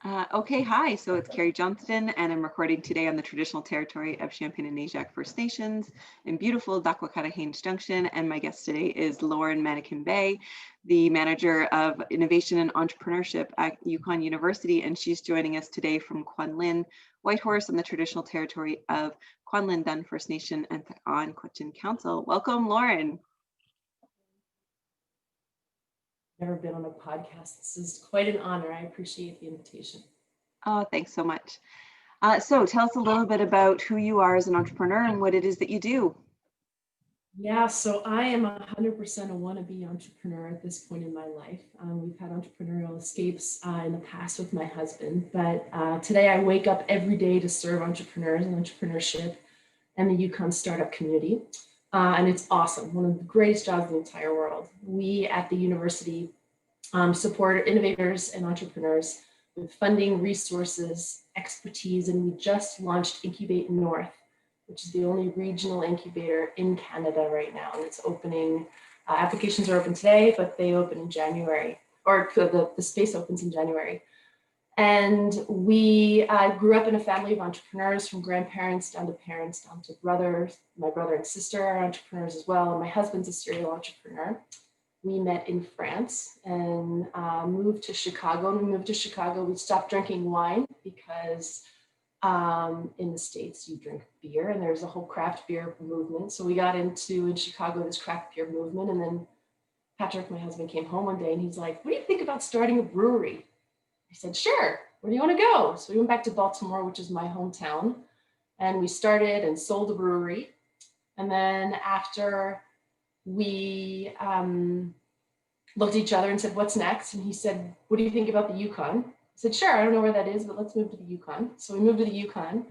Okay, hi. So it's Carrie Johnston, and I'm recording today on the traditional territory of Champagne-Unaisiac First Nations in beautiful Dakwakata-Haines Junction. And my guest today is Lauren Manekin Beille, the manager of Innovation and Entrepreneurship at Yukon University, and she's joining us today from Kwanlin Whitehorse on the traditional territory of Kwanlin Dun First Nation and on Cochin Council. Welcome, Lauren. Never been on a podcast. This is quite an honor. I appreciate the invitation. Oh, thanks so much. So tell us a little bit about who you are as an entrepreneur and what it is that you do. Yeah, so I am 100% a wannabe entrepreneur at this point in my life. We've had entrepreneurial escapes in the past with my husband, but today I wake up every day to serve entrepreneurs and entrepreneurship and the Yukon startup community. And it's awesome, one of the greatest jobs in the entire world. We at the university support innovators and entrepreneurs with funding, resources, expertise, and we just launched Incubate North, which is the only regional incubator in Canada right now. And it's opening, applications are open today, but they open in January, or the space opens in January. And we grew up in a family of entrepreneurs, from grandparents down to parents, down to brothers. My brother and sister are entrepreneurs as well. And my husband's a serial entrepreneur. We met in France and moved to Chicago. And we moved to Chicago, we stopped drinking wine because in the States you drink beer and there's a whole craft beer movement. So we got into, in Chicago, this craft beer movement. And then Patrick, my husband, came home one day and he's like, what do you think about starting a brewery? I said, sure, where do you want to go? So we went back to Baltimore, which is my hometown, and we started and sold a brewery. And then after we looked at each other and said, what's next? And he said, what do you think about the Yukon? I said, sure, I don't know where that is, but let's move to the Yukon. So we moved to the Yukon.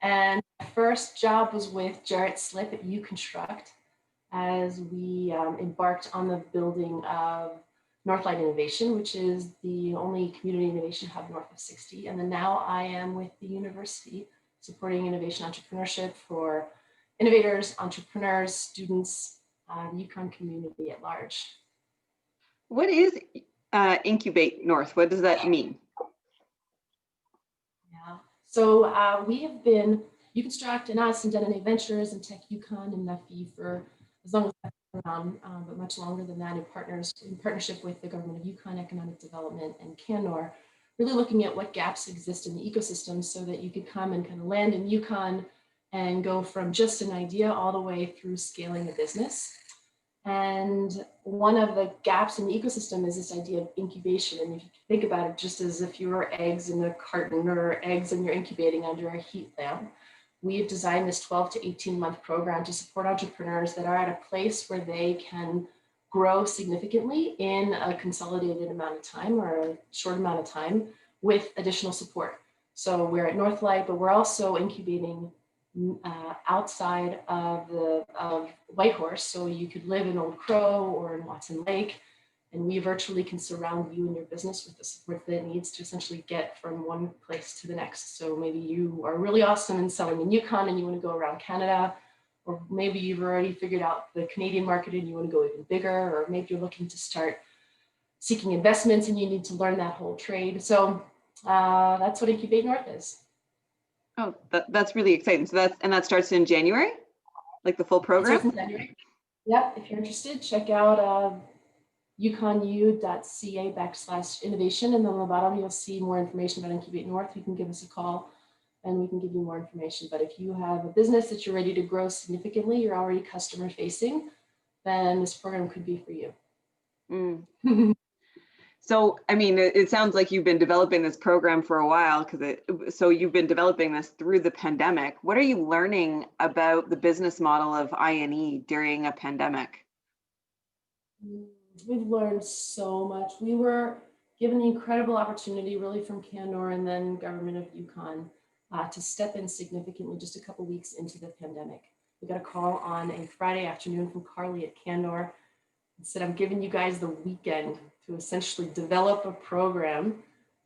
And my first job was with Jarrett Slip at UConstruct as we embarked on the building of Northlight Innovation, which is the only community innovation hub north of 60. And then now I am with the university supporting innovation entrepreneurship for innovators, entrepreneurs, students, the Yukon community at large. What is Incubate North? What does that mean? Yeah, so we have been, UConstruct and us and DNA Ventures and Tech Yukon and NFE for as long as I've been around, but much longer than that, in partnership with the government of Yukon Economic Development and CANNOR, really looking at what gaps exist in the ecosystem so that you could come and kind of land in Yukon and go from just an idea all the way through scaling a business. And one of the gaps in the ecosystem is this idea of incubation. And if you think about it just as if you were eggs in a carton or eggs and you're incubating under a heat lamp, we have designed this 12 to 18 month program to support entrepreneurs that are at a place where they can grow significantly in a consolidated amount of time or a short amount of time with additional support. So we're at Northlight, but we're also incubating outside of Whitehorse. So you could live in Old Crow or in Watson Lake, and we virtually can surround you and your business with the support that it needs to essentially get from one place to the next. So maybe you are really awesome in selling in Yukon and you want to go around Canada, or maybe you've already figured out the Canadian market and you want to go even bigger, or maybe you're looking to start seeking investments and you need to learn that whole trade. So that's what Incubate North is. Oh, that's really exciting. So that starts in January, like the full program? It starts in January. Yep, if you're interested, check out yukonu.ca/innovation, and then on the bottom you'll see more information about Incubate North. You can give us a call and we can give you more information. But if you have a business that you're ready to grow significantly, you're already customer facing, then this program could be for you. Mm. So, I mean, it sounds like you've been developing this program for a while, so you've been developing this through the pandemic. What are you learning about the business model of INE during a pandemic? We've learned so much. We were given the incredible opportunity, really, from CANNOR and then government of Yukon to step in significantly just a couple weeks into the pandemic. We got a call on a Friday afternoon from Carly at CANNOR and said, I'm giving you guys the weekend to essentially develop a program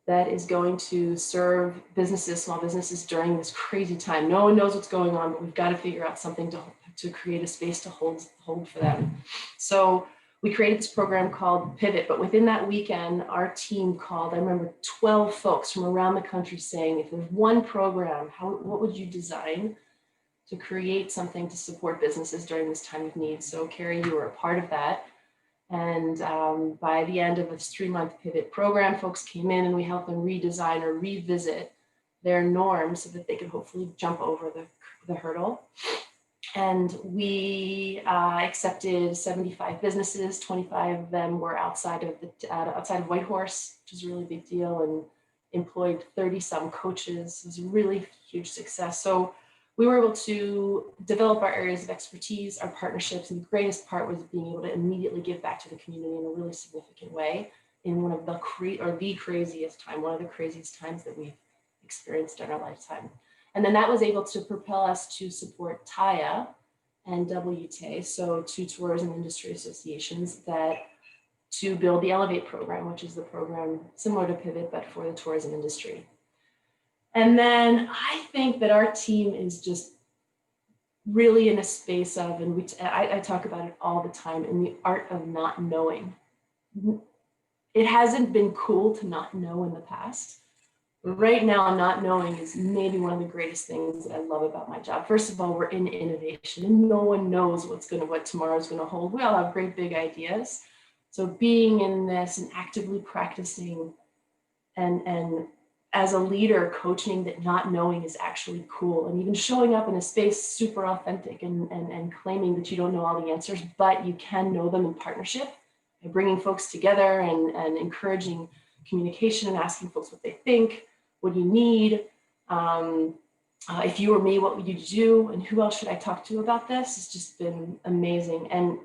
that is going to serve businesses, small businesses, during this crazy time. No one knows what's going on, but we've got to figure out something to create a space to hold for them. So we created this program called Pivot, but within that weekend, our team called, I remember 12 folks from around the country saying, if there's one program, what would you design to create something to support businesses during this time of need? So Carrie, you were a part of that. And by the end of this 3-month Pivot program, folks came in and we helped them redesign or revisit their norms so that they could hopefully jump over the hurdle. And we accepted 75 businesses. 25 of them were outside of Whitehorse, which was a really big deal, and employed 30-some coaches. It was a really huge success. So we were able to develop our areas of expertise, our partnerships, and the greatest part was being able to immediately give back to the community in a really significant way in one of the craziest times that we've experienced in our lifetime. And then that was able to propel us to support TIA and WTA, so two tourism industry associations, to build the Elevate program, which is the program similar to Pivot, but for the tourism industry. And then I think that our team is just really in a space of, and I talk about it all the time, in the art of not knowing. It hasn't been cool to not know in the past. But right now, not knowing is maybe one of the greatest things that I love about my job. First of all, we're in innovation and no one knows what tomorrow's gonna hold. We all have great big ideas. So being in this and actively practicing and as a leader, coaching that not knowing is actually cool, and even showing up in a space super authentic and claiming that you don't know all the answers, but you can know them in partnership, and bringing folks together and encouraging communication and asking folks what they think, what do you need, if you were me, what would you do, and who else should I talk to about this? It's just been amazing. And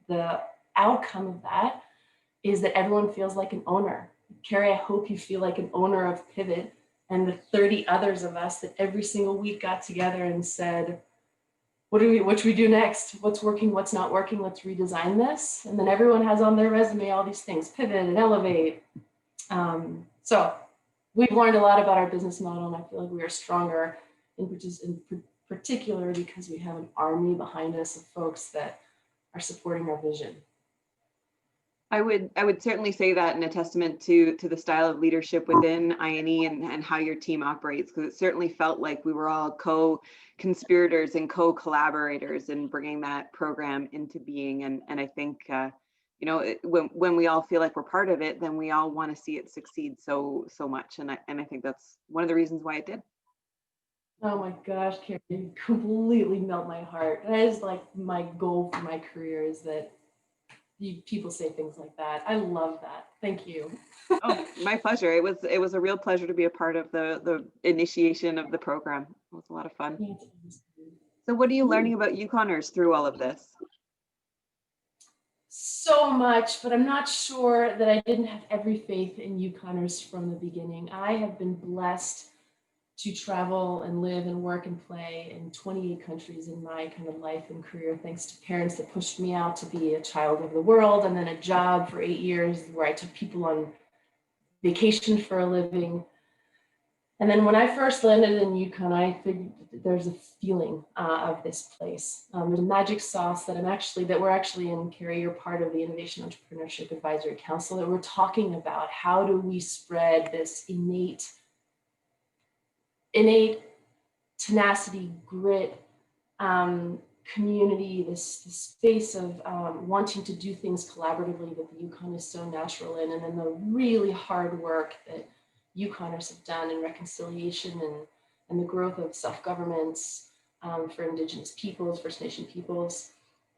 the outcome of that is that everyone feels like an owner. Carrie, I hope you feel like an owner of Pivot, and the 30 others of us that every single week got together and said, what should we do next? What's working, what's not working? Let's redesign this. And then everyone has on their resume all these things, Pivot and Elevate. So we've learned a lot about our business model, and I feel like we are stronger in particular because we have an army behind us of folks that are supporting our vision. I would certainly say that in a testament to the style of leadership within INE and how your team operates, because it certainly felt like we were all co-conspirators and co-collaborators in bringing that program into being. And I think, when we all feel like we're part of it, then we all want to see it succeed so much. And I think that's one of the reasons why it did. Oh my gosh, Carrie, you completely melt my heart. That is like my goal for my career, is that people say things like that. I love that. Thank you. Oh, my pleasure. It was a real pleasure to be a part of the initiation of the program. It was a lot of fun. So what are you learning about Yukoners through all of this? So much, but I'm not sure that I didn't have every faith in Yukoners from the beginning. I have been blessed to travel and live and work and play in 28 countries in my kind of life and career, thanks to parents that pushed me out to be a child of the world, and then a job for 8 years where I took people on vacation for a living. And then when I first landed in Yukon, I figured there's a feeling of this place. There's a magic sauce that we're actually in, Carrie, you're part of the Innovation Entrepreneurship Advisory Council, that we're talking about how do we spread this innate tenacity, grit, community, this space of wanting to do things collaboratively that the Yukon is so natural in, and then the really hard work that Yukoners have done in reconciliation and the growth of self-governments for Indigenous peoples, First Nation peoples,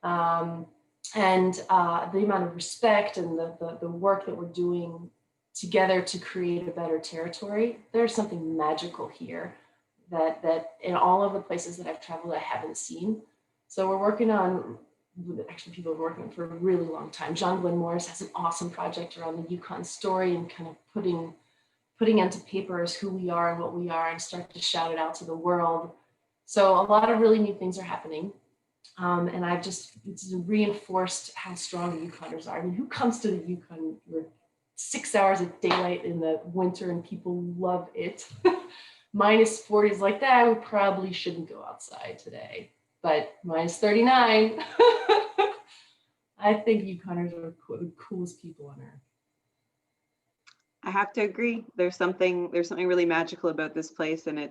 and the amount of respect and the work that we're doing together to create a better territory. There's something magical here that in all of the places that I've traveled, I haven't seen. So we're working on, actually people have been working on for a really long time. John Glenn Morris has an awesome project around the Yukon story and kind of putting into papers who we are and what we are, and start to shout it out to the world. So a lot of really neat things are happening. And it's reinforced how strong the Yukoners are. I mean, who comes to the Yukon? We're 6 hours of daylight in the winter and people love it. Minus 40 is like that. We probably shouldn't go outside today, but minus 39. I think Yukoners are the coolest people on earth. I have to agree. There's something really magical about this place, and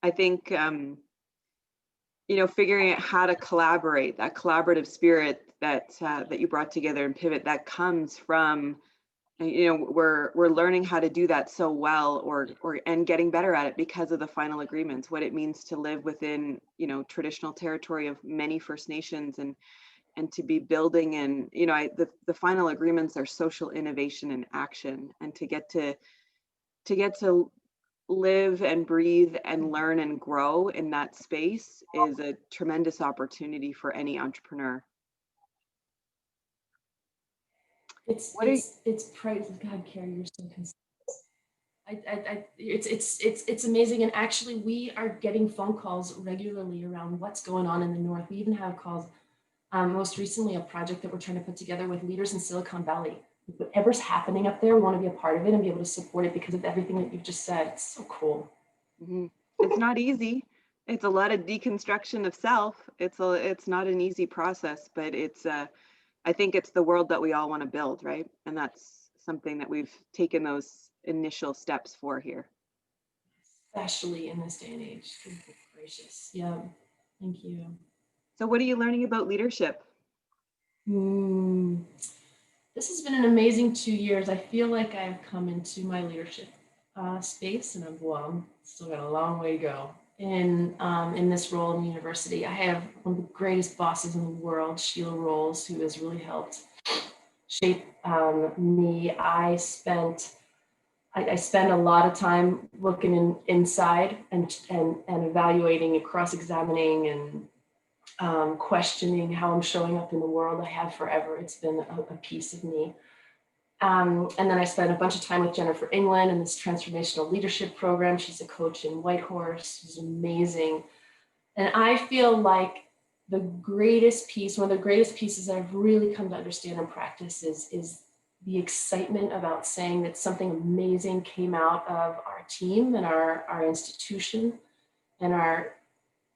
I think figuring out how to collaborate, that collaborative spirit that you brought together in Pivot, that comes from, we're learning how to do that so well, and getting better at it because of the final agreements, what it means to live within, traditional territory of many First Nations, and to be building. And the final agreements are social innovation and action, and to get to live and breathe and learn and grow in that space is a tremendous opportunity for any entrepreneur. It's praise God, Carrie, you're so consistent. It's amazing. And actually we are getting phone calls regularly around what's going on in the North. We even have calls, most recently a project that we're trying to put together with leaders in Silicon Valley. Whatever's happening up there, we want to be a part of it and be able to support it because of everything that you've just said. It's so cool. Mm-hmm. It's not easy. It's a lot of deconstruction of self. It's not an easy process, but I think it's the world that we all want to build, right? And that's something that we've taken those initial steps for here. Especially in this day and age. Goodness gracious. Yeah. Thank you. So what are you learning about leadership? This has been an amazing 2 years. I feel like I've come into my leadership space, and I'm still got a long way to go in this role in the university. I have one of the greatest bosses in the world, Sheila Rolls, who has really helped shape me. I spend a lot of time looking inside and evaluating and cross-examining and questioning how I'm showing up in the world. I have forever. It's been a piece of me. And then I spent a bunch of time with Jennifer England in this transformational leadership program. She's a coach in Whitehorse. She's amazing. And I feel like one of the greatest pieces I've really come to understand and practice is the excitement about saying that something amazing came out of our team and our institution and our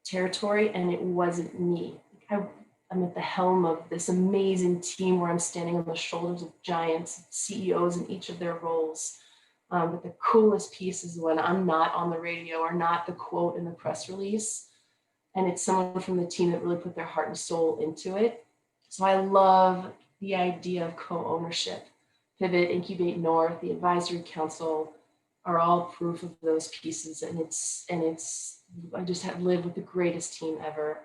territory, and it wasn't me. I'm at the helm of this amazing team where I'm standing on the shoulders of giants, CEOs in each of their roles. But the coolest piece is when I'm not on the radio or not the quote in the press release, and it's someone from the team that really put their heart and soul into it. So I love the idea of co-ownership. Pivot, Incubate North, the advisory council are all proof of those pieces, and I just have lived with the greatest team ever.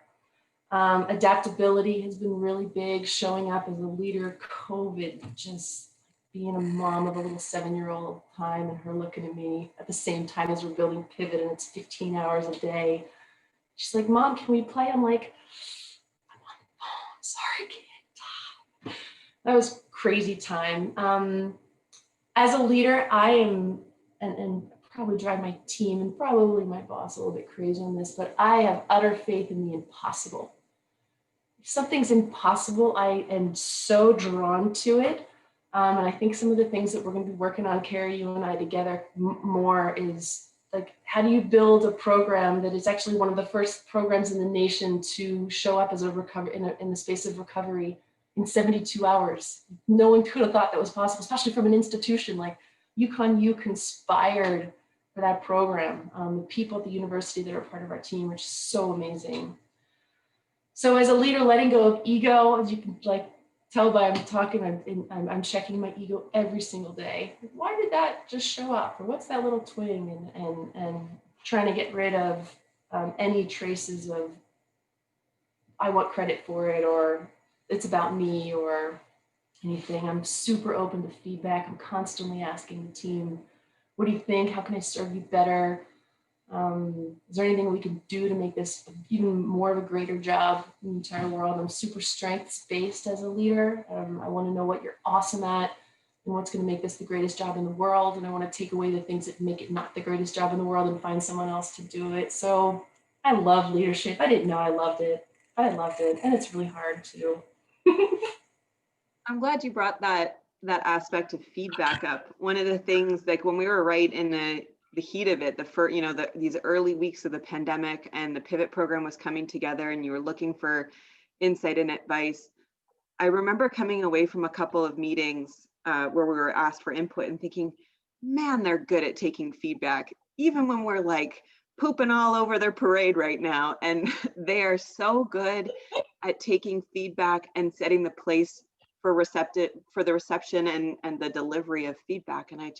Adaptability has been really big, showing up as a leader. COVID, just being a mom of a little 7-year-old time and her looking at me at the same time as we're building Pivot, and it's 15 hours a day. She's like, Mom, can we play? I'm like, I'm on the phone. Sorry, kid. That was crazy time. As a leader, I am, and probably drive my team and probably my boss a little bit crazy on this, but I have utter faith in the impossible. If something's impossible, I am so drawn to it. And I think some of the things that we're going to be working on, Carrie, you and I together more is like, how do you build a program that is actually one of the first programs in the nation to show up as a recovery in the space of recovery in 72 hours? No one could have thought that was possible, especially from an institution like Yukon U conspired for that program. The people at the university that are part of our team are just so amazing. So as a leader, letting go of ego, as you can tell by I'm talking, I'm checking my ego every single day. Why did that just show up? Or what's that little twing? And trying to get rid of any traces of I want credit for it, or it's about me, or anything. I'm super open to feedback. I'm constantly asking the team, what do you think? How can I serve you better? Is there anything we can do to make this even more of a greater job in the entire world? I'm super strengths-based as a leader. I want to know what you're awesome at and what's going to make this the greatest job in the world. And I want to take away the things that make it not the greatest job in the world and find someone else to do it. So I love leadership. I didn't know I loved it. I loved it. And it's really hard too. I'm glad you brought that aspect of feedback up. One of the things, like when we were right in the heat of it, these early weeks of the pandemic, and the Pivot program was coming together, and you were looking for insight and advice, I remember coming away from a couple of meetings where we were asked for input and thinking, man, they're good at taking feedback, even when we're like pooping all over their parade right now. And they are so good at taking feedback and setting the place for the reception and the delivery of feedback. And I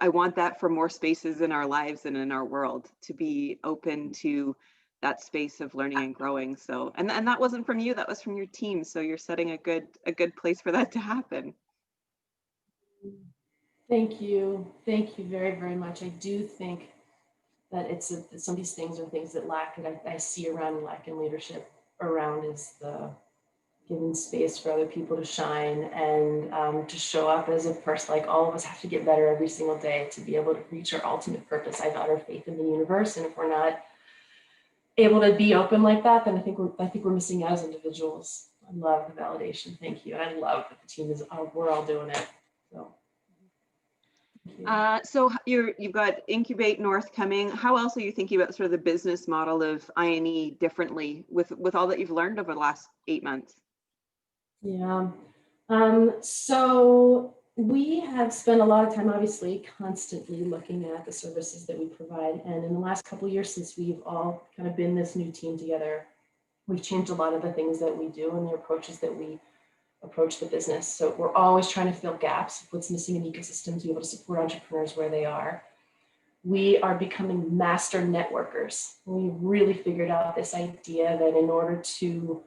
want that for more spaces in our lives and in our world, to be open to that space of learning and growing. So, and that wasn't from you, that was from your team. So you're setting a good place for that to happen. Thank you. Thank you very, very much. I do think that some of these things are things that lack, and I see around lack in leadership around is the giving space for other people to shine and to show up as a person. Like, all of us have to get better every single day to be able to reach our ultimate purpose. I got our faith in the universe, and if we're not able to be open like that, then I think we're missing out as individuals. I love the validation. Thank you. And I love that the team we're all doing it. So. So you've got Incubate North coming. How else are you thinking about sort of the business model of INE differently with all that you've learned over the last 8 months? Yeah. So we have spent a lot of time, obviously, constantly looking at the services that we provide. And in the last couple of years, since we've all kind of been this new team together, we've changed a lot of the things that we do and the approaches that we approach the business. So we're always trying to fill gaps of what's missing in the ecosystem to be able to support entrepreneurs where they are. We are becoming master networkers. We really figured out this idea that in order to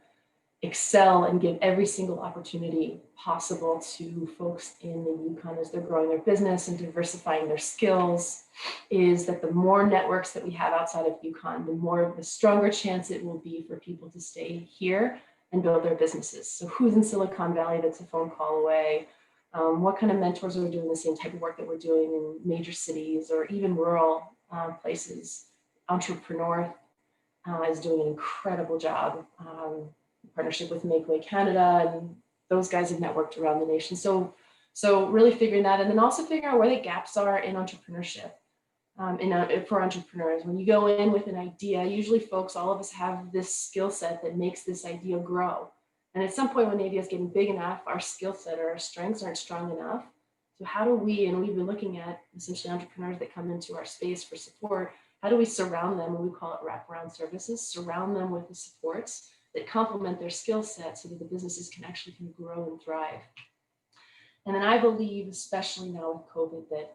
excel and give every single opportunity possible to folks in the Yukon as they're growing their business and diversifying their skills, is that the more networks that we have outside of Yukon, the stronger chance it will be for people to stay here and build their businesses. So who's in Silicon Valley that's a phone call away? What kind of mentors are doing the same type of work that we're doing in major cities or even rural places? Entrepreneur is doing an incredible job. Partnership with Make Way Canada, and those guys have networked around the nation. So really figuring that, and then also figuring out where the gaps are in entrepreneurship. For entrepreneurs, when you go in with an idea, usually all of us have this skill set that makes this idea grow. And at some point when the idea is getting big enough, our skill set or our strengths aren't strong enough. So how do we, and we've been looking at essentially entrepreneurs that come into our space for support, how do we surround them, and we call it wraparound services, surround them with the supports that complement their skill set so that the businesses can grow and thrive. And then I believe, especially now with COVID, that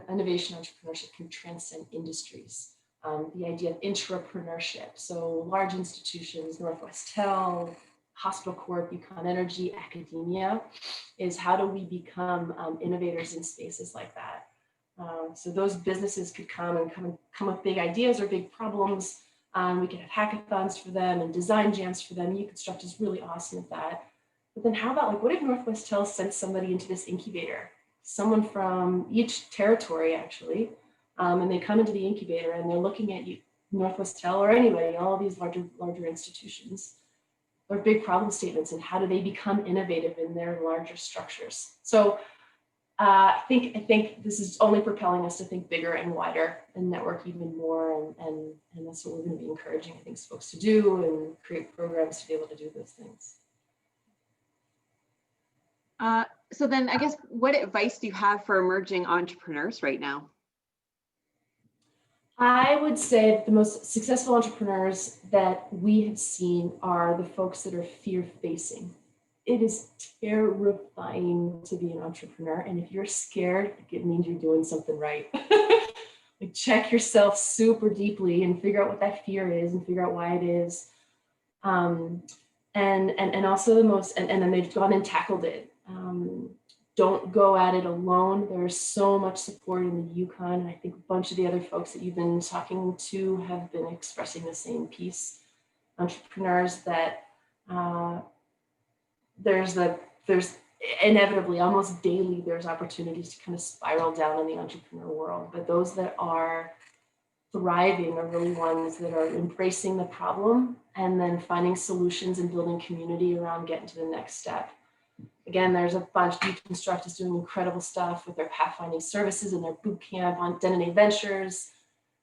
innovation entrepreneurship can transcend industries. The idea of intrapreneurship, so large institutions, Northwest Tel, Hospital Corp, Yukon Energy, academia, is how do we become innovators in spaces like that? So those businesses could come with big ideas or big problems. We could have hackathons for them and design jams for them. Uconstruct is really awesome at that. But then how about, what if Northwest Tel sent somebody into this incubator? Someone from each territory, actually, and they come into the incubator and they're looking at Northwest Tel or anybody, all of these larger institutions, their big problem statements, and how do they become innovative in their larger structures? So I think this is only propelling us to think bigger and wider and network even more, and that's what we're going to be encouraging, I think, folks to do and create programs to be able to do those things. So then I guess, what advice do you have for emerging entrepreneurs right now? I would say the most successful entrepreneurs that we have seen are the folks that are fear-facing. It is terrifying to be an entrepreneur. And if you're scared, it means you're doing something right. Like, check yourself super deeply and figure out what that fear is and figure out why it is. And also and then they've gone and tackled it. Don't go at it alone. There's so much support in the Yukon. And I think a bunch of the other folks that you've been talking to have been expressing the same piece. Entrepreneurs that there's inevitably, almost daily, there's opportunities to kind of spiral down in the entrepreneur world. But those that are thriving are really ones that are embracing the problem and then finding solutions and building community around getting to the next step. Again, there's a bunch. Yukon is doing incredible stuff with their pathfinding services and their bootcamp on Identity Ventures,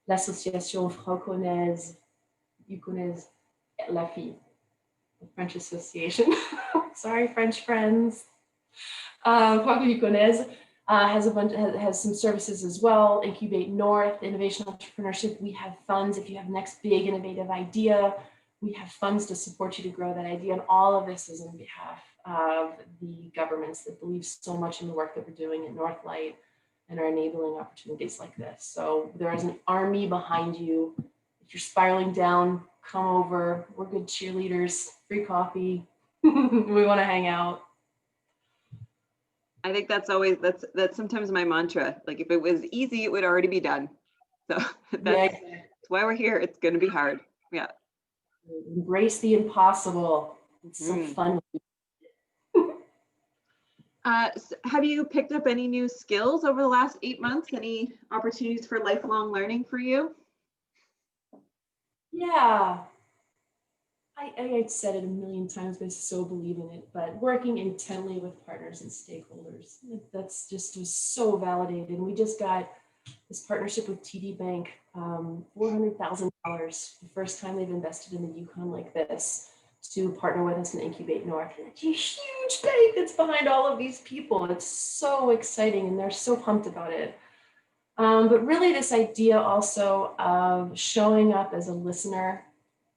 l'Association Franconaise, Yukonaise, La Fille, the French Association. Sorry, French friends. Yukonese has a bunch, has some services as well. Incubate North, Innovation Entrepreneurship. We have funds if you have next big innovative idea. We have funds to support you to grow that idea. And all of this is on behalf of the governments that believe so much in the work that we're doing at Northlight and are enabling opportunities like this. So there is an army behind you. If you're spiraling down, come over. We're good cheerleaders, free coffee. We want to hang out. I think that's always, that's sometimes my mantra. Like if it was easy, it would already be done. So that's why we're here. It's going to be hard. Yeah. Embrace the impossible. It's so fun. So have you picked up any new skills over the last 8 months? Any opportunities for lifelong learning for you? Yeah. I said it a million times, but I so believe in it. But working intently with partners and stakeholders, that's just was so validated. And we just got this partnership with TD Bank, $400,000, the first time they've invested in the Yukon like this, to partner with us in Incubate North. It's a huge bank that's behind all of these people. It's so exciting, and they're so pumped about it. But really, this idea also of showing up as a listener.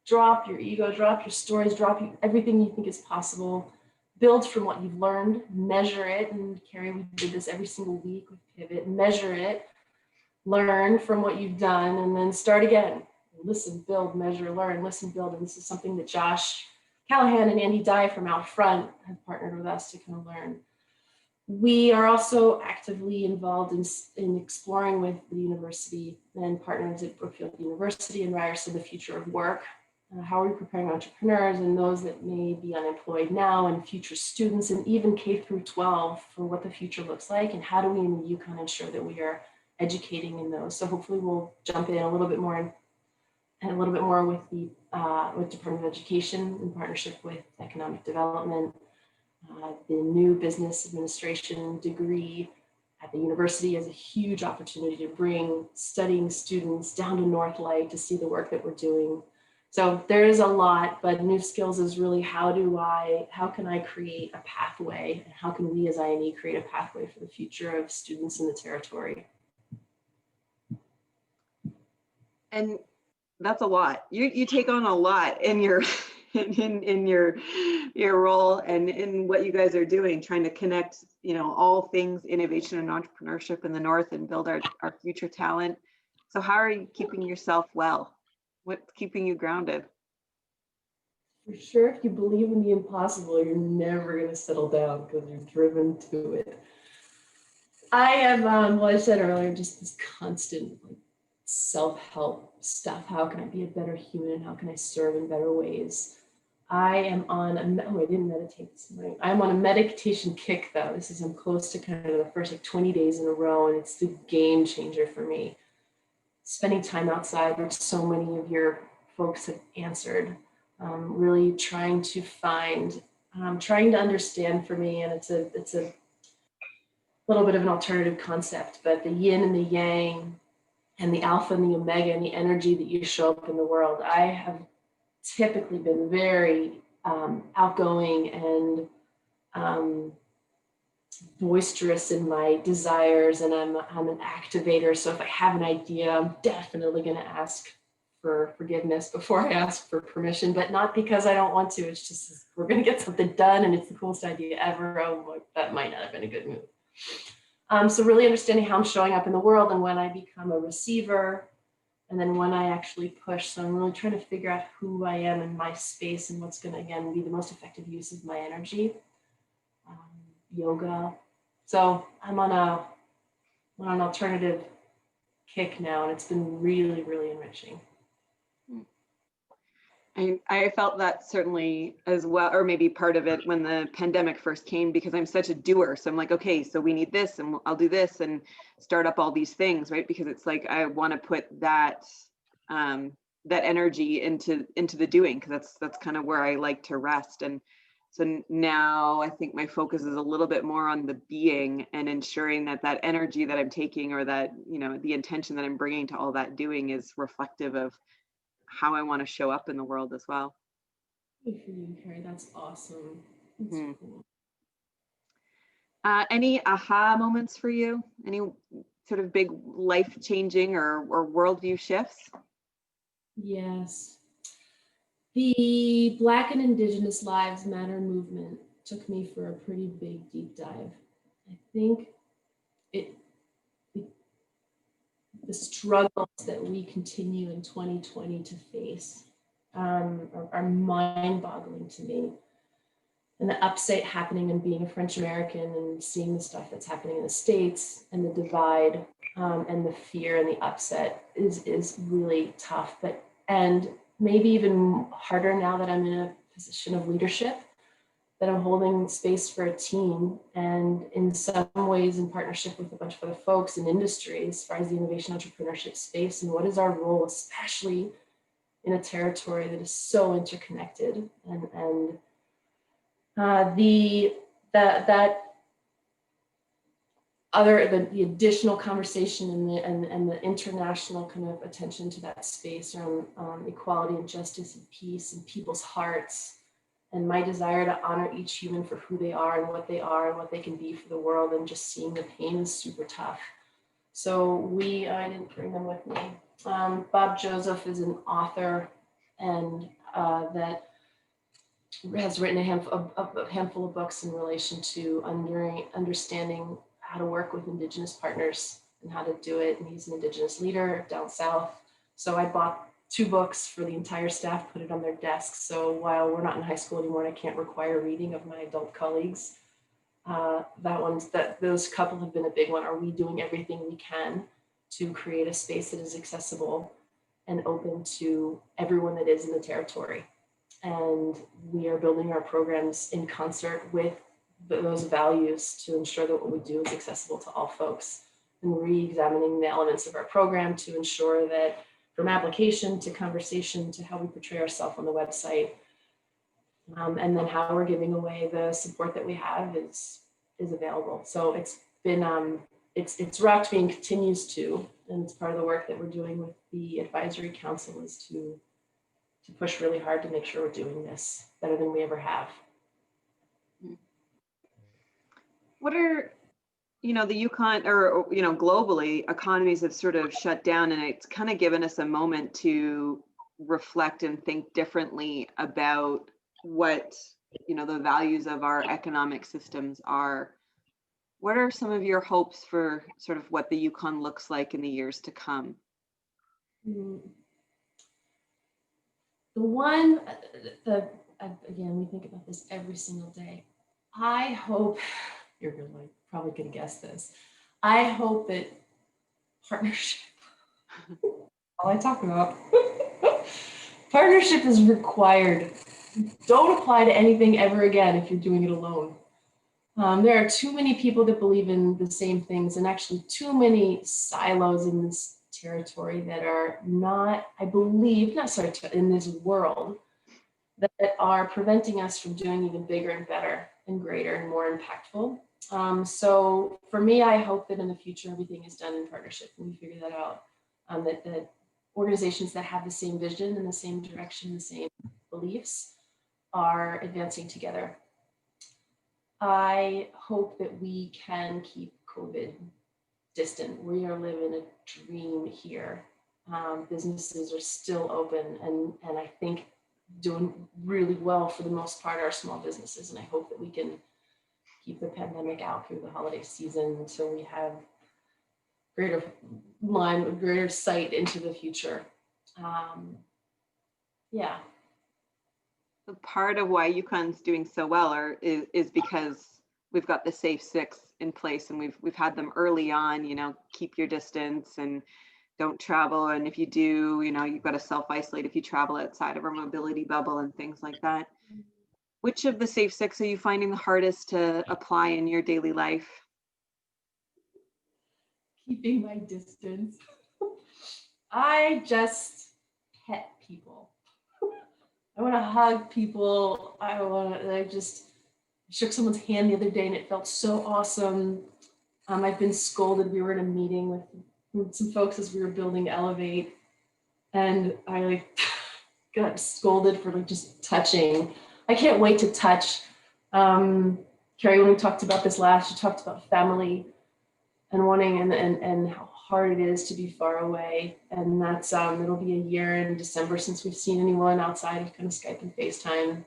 Drop your ego, drop your stories, drop everything you think is possible. Build from what you've learned, measure it. And Carrie, we did this every single week with Pivot. Measure it, learn from what you've done, and then start again. Listen, build, measure, learn, listen, build. And this is something that Josh Callahan and Andy Dye from Out Front have partnered with us to kind of learn. We are also actively involved in exploring with the university and partners at Brookfield University and Ryerson, the future of work. How are we preparing entrepreneurs and those that may be unemployed now and future students and even K through 12 for what the future looks like, and how do we in the Yukon ensure that we are educating in those? So hopefully we'll jump in a little bit more with the with Department of Education in partnership with Economic Development. The new business administration degree at the university is a huge opportunity to bring studying students down to Northlight to see the work that we're doing. So there is a lot, but new skills is really how can I create a pathway, and how can we as INE create a pathway for the future of students in the territory? And that's a lot. You take on a lot in your in your role and in what you guys are doing, trying to connect, all things innovation and entrepreneurship in the North and build our future talent. So how are you keeping yourself well? What's keeping you grounded? For sure, if you believe in the impossible, you're never going to settle down because you're driven to it. I have, I said earlier, just this constant self-help stuff. How can I be a better human? How can I serve in better ways? I am on I didn't meditate this morning. I'm on a meditation kick though. I'm close to kind of the first 20 days in a row, and it's the game changer for me. Spending time outside, which so many of your folks have answered, really trying to understand for me, and it's a little bit of an alternative concept, but the yin and the yang and the alpha and the omega and the energy that you show up in the world. I have typically been very outgoing and boisterous in my desires, and I'm an activator. So if I have an idea, I'm definitely going to ask for forgiveness before I ask for permission, but not because I don't want to. It's just we're going to get something done, and it's the coolest idea ever. Oh, that might not have been a good move. So really understanding how I'm showing up in the world and when I become a receiver, and then when I actually push. So I'm really trying to figure out who I am in my space and what's going to, again, be the most effective use of my energy. Yoga. So I'm on an alternative kick now, and it's been really, really enriching. I felt that certainly as well, or maybe part of it when the pandemic first came, because I'm such a doer. So I'm like, okay, so we need this and I'll do this and start up all these things, right? Because it's like, I want to put that energy into the doing, because that's kind of where I like to rest. And so now I think my focus is a little bit more on the being and ensuring that energy that I'm taking, or that, the intention that I'm bringing to all that doing, is reflective of how I want to show up in the world as well. Good for you, Carrie. That's awesome. That's Mhm. cool. Any aha moments for you? Any sort of big life-changing or worldview shifts? Yes. The Black and Indigenous Lives Matter movement took me for a pretty big deep dive. I think it, the struggles that we continue in 2020 to face are mind-boggling to me. And the upset happening and being a French American and seeing the stuff that's happening in the States and the divide and the fear and the upset is really tough. But and maybe even harder now that I'm in a position of leadership, that I'm holding space for a team, and in some ways in partnership with a bunch of other folks in industry as far as the innovation entrepreneurship space, and what is our role, especially in a territory that is so interconnected, and that the additional conversation and the international kind of attention to that space around equality and justice and peace and people's hearts, and my desire to honor each human for who they are and what they are and what they can be for the world, and just seeing the pain is super tough. So I didn't bring them with me. Bob Joseph is an author and that has written a handful of books in relation to understanding how to work with Indigenous partners and how to do it. And he's an Indigenous leader down south. So I bought 2 books for the entire staff, put it on their desks. So while we're not in high school anymore and I can't require reading of my adult colleagues, those couple have been a big one. Are we doing everything we can to create a space that is accessible and open to everyone that is in the territory? And we are building our programs in concert with those values to ensure that what we do is accessible to all folks, and re-examining the elements of our program to ensure that from application to conversation to how we portray ourselves on the website, and then how we're giving away the support that we have is available. So it's been it's rocked me and continues to, and it's part of the work that we're doing with the advisory council is to push really hard to make sure we're doing this better than we ever have. What are, the Yukon, or, globally, economies have sort of shut down, and it's kind of given us a moment to reflect and think differently about what, the values of our economic systems are. What are some of your hopes for sort of what the Yukon looks like in the years to come? The one, again, we think about this every single day. I hope, you're probably going to guess this. I hope that partnership, all I talk about, partnership is required. Don't apply to anything ever again if you're doing it alone. There are too many people that believe in the same things, and actually too many silos in this territory that are not, I believe, in this world, that are preventing us from doing even bigger and better and greater and more impactful. So for me, I hope that in the future, everything is done in partnership and we figure that out, that organizations that have the same vision and the same direction, the same beliefs are advancing together. I hope that we can keep COVID distant. We are living a dream here. Businesses are still open, and I think doing really well for the most part are small businesses. And I hope that we can keep the pandemic out through the holiday season until we have greater sight into the future. Yeah. Part of why Yukon's doing so well is because we've got the safe 6 in place, and we've had them early on, keep your distance and don't travel. And if you do, you've got to self-isolate if you travel outside of our mobility bubble and things like that. Which of the safe 6 are you finding the hardest to apply in your daily life? Keeping my distance. I just pet people. I want to hug people. I just shook someone's hand the other day and it felt so awesome. I've been scolded. We were in a meeting with some folks as we were building Elevate, and I got scolded for like just touching. I can't wait to touch. Carrie, when we talked about this last, you talked about family and wanting and how hard it is to be far away. And that's it'll be a year in December since we've seen anyone outside of kind of Skype and FaceTime.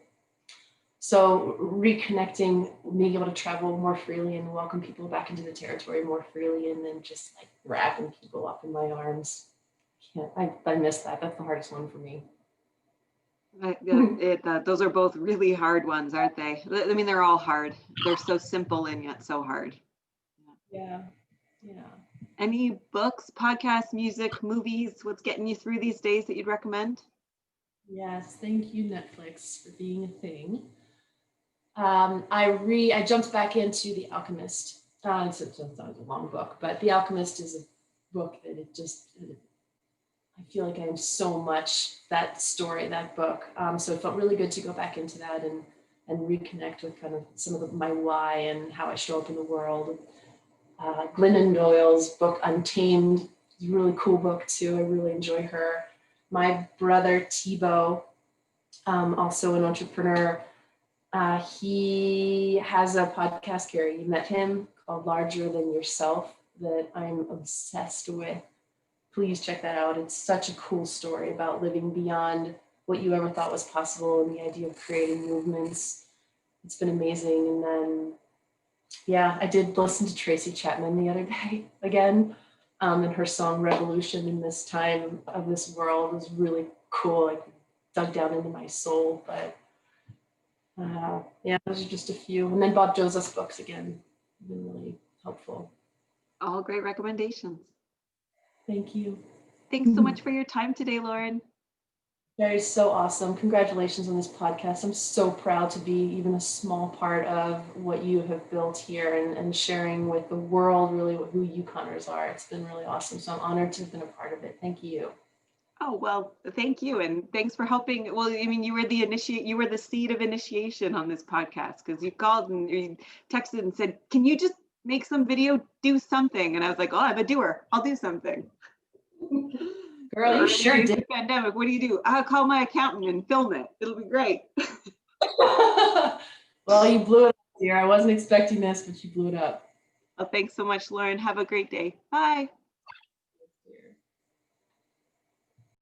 So reconnecting, being able to travel more freely and welcome people back into the territory more freely, and then just like wrapping people up in my arms. I miss that. That's the hardest one for me. Those are both really hard ones, aren't they? I mean, they're all hard. They're so simple and yet so hard. Yeah. Any books, podcasts, music, movies, what's getting you through these days that you'd recommend? Yes, thank you, Netflix, for being a thing. I jumped back into The Alchemist. It's a long book, but The Alchemist is a book that I feel like I am so much that story, that book. So it felt really good to go back into that and reconnect with kind of some of my why and how I show up in the world. Glennon Doyle's book Untamed is a really cool book too. I really enjoy her. My brother Thibaut, also an entrepreneur, he has a podcast, Carrie. You met him, called Larger Than Yourself, that I'm obsessed with. Please check that out. It's such a cool story about living beyond what you ever thought was possible and the idea of creating movements. It's been amazing. And then, yeah, I did listen to Tracy Chapman the other day again, and her song Revolution in This Time of This World was really cool. Like dug down into my soul. But yeah, those are just a few. And then Bob Joseph's books again have been really helpful. All great recommendations. Thank you. Thanks so much for your time today, Lauren. Very so awesome. Congratulations on this podcast. I'm so proud to be even a small part of what you have built here and sharing with the world really who Yukoners are. It's been really awesome. So I'm honored to have been a part of it. Thank you. Oh, well, thank you. And thanks for helping. Well, I mean, you were the seed of initiation on this podcast, because you called and you texted and said, can you just make some video, do something? And I was like, oh, I'm a doer. I'll do something. Girl, you sure did. The pandemic, what do? I'll call my accountant and film it. It'll be great. Well, you blew it up, dear. I wasn't expecting this, but you blew it up. Well, thanks so much, Lauren. Have a great day. Bye.